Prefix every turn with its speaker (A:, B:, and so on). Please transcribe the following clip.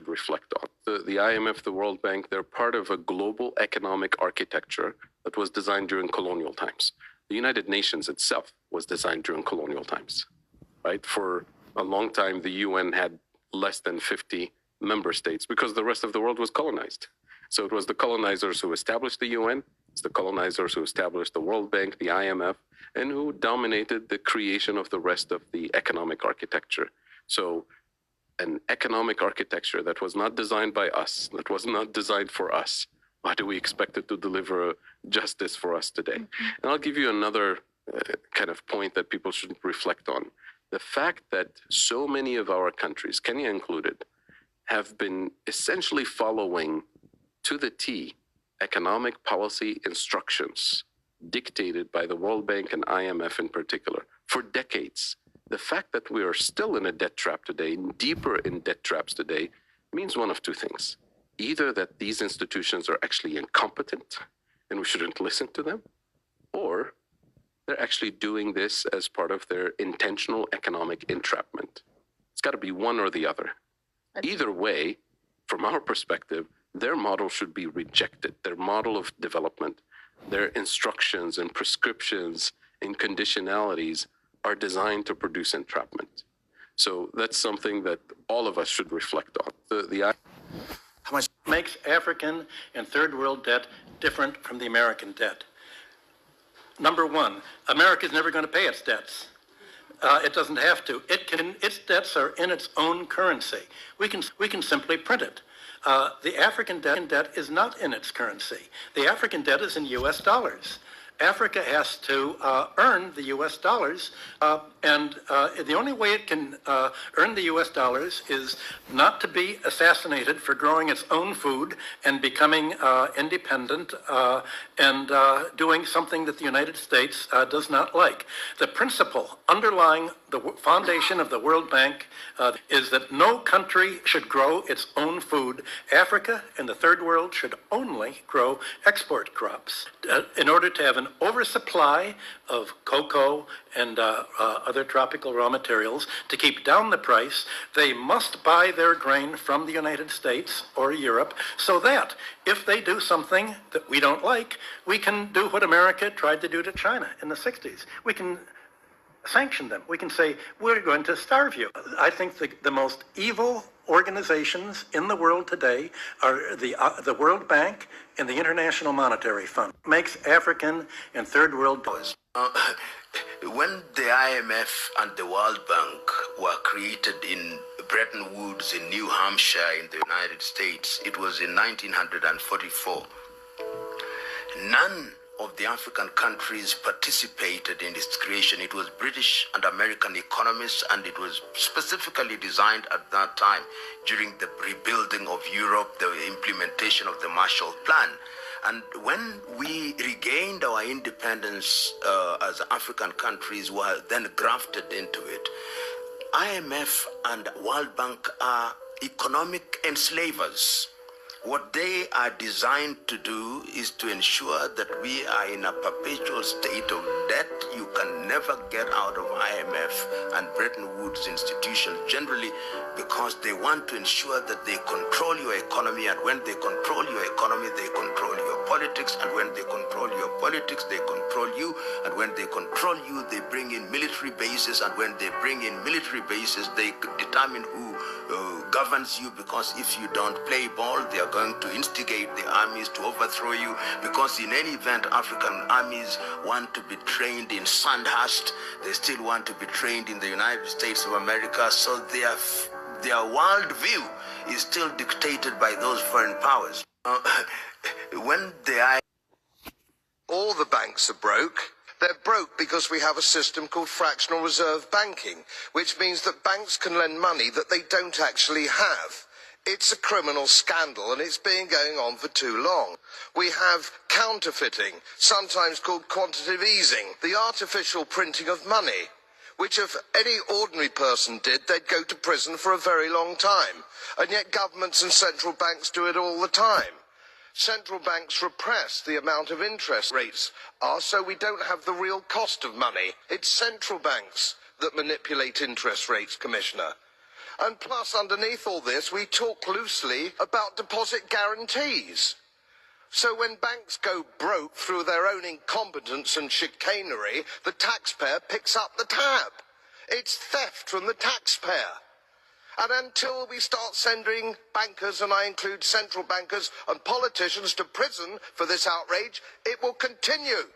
A: should reflect on. The IMF, the World Bank, they're part of a global economic architecture that was designed during colonial times. The United Nations itself was designed during colonial times, right? For a long time, the UN had less than 50 member states because the rest of the world was colonized. So it was the colonizers who established the UN, it's the colonizers who established the World Bank, the IMF, and who dominated the creation of the rest of the economic architecture. So an economic architecture that was not designed by us, that was not designed for us, why do we expect it to deliver justice for us today? And I'll give you another kind of point that people should reflect on. The fact that so many of our countries, Kenya included, have been essentially following to the T economic policy instructions dictated by the World Bank and IMF in particular for decades. The fact that we are still in a debt trap today, deeper in debt traps today, means one of two things. Either that these institutions are actually incompetent and we shouldn't listen to them, or they're actually doing this as part of their intentional economic entrapment. It's got to be one or the other. Either way, from our perspective, their model should be rejected. Their model of development, their instructions and prescriptions and conditionalities are designed to produce entrapment. So that's something that all of us should reflect on.
B: How much makes African and third world debt different from the American debt? Number one, America is never going to pay its debts. It doesn't have to. Its debts are in its own currency. We can simply print it. The African debt is not in its currency. The African debt is in U.S. dollars. Africa has to earn the U.S. dollars, and the only way it can earn the U.S. dollars is not to be assassinated for growing its own food and becoming independent and doing something that the United States does not like. The principle underlying the foundation of the World Bank is that no country should grow its own food. Africa and the third world should only grow export crops. In order to have an oversupply of cocoa and other tropical raw materials, to keep down the price, they must buy their grain from the United States or Europe, so that if they do something that we don't like, we can do what America tried to do to China in the 60s. We can sanction them. We can say, we're going to starve you. I think the most evil organizations in the world today are the World Bank and the International Monetary Fund. Makes African and third world dollars.
C: When the IMF and the World Bank were created in Bretton Woods in New Hampshire in the United States, it was in 1944. None of the African countries participated in its creation. It was British and American economists, and it was specifically designed at that time during the rebuilding of Europe, the implementation of the Marshall Plan. And when we regained our independence as African countries, were then grafted into it. IMF and World Bank are economic enslavers. What they are designed to do is to ensure that we are in a perpetual state of debt. You can never get out of IMF and Bretton Woods institutions, generally because they want to ensure that they control your economy, and when they control your economy, they control your politics, and when they control your politics, they control you, and when they control you, they bring in military bases, and when they bring in military bases, they determine who governs you, because if you don't play ball, they are going to instigate the armies to overthrow you, because in any event, African armies want to be trained in Sandhurst, they still want to be trained in the United States of America, so their world view is still dictated by those foreign powers.
D: All the banks are broke. They're broke because we have a system called fractional reserve banking, which means that banks can lend money that they don't actually have. It's a criminal scandal, and it's been going on for too long. We have counterfeiting, sometimes called quantitative easing, the artificial printing of money, which if any ordinary person did, they'd go to prison for a very long time. And yet governments and central banks do it all the time. Central banks repress the amount of interest rates are, so we don't have the real cost of money. It's central banks that manipulate interest rates, Commissioner. And plus, underneath all this, we talk loosely about deposit guarantees. So when banks go broke through their own incompetence and chicanery, the taxpayer picks up the tab. It's theft from the taxpayer. And until we start sending bankers, and I include central bankers and politicians, to prison for this outrage, it will continue.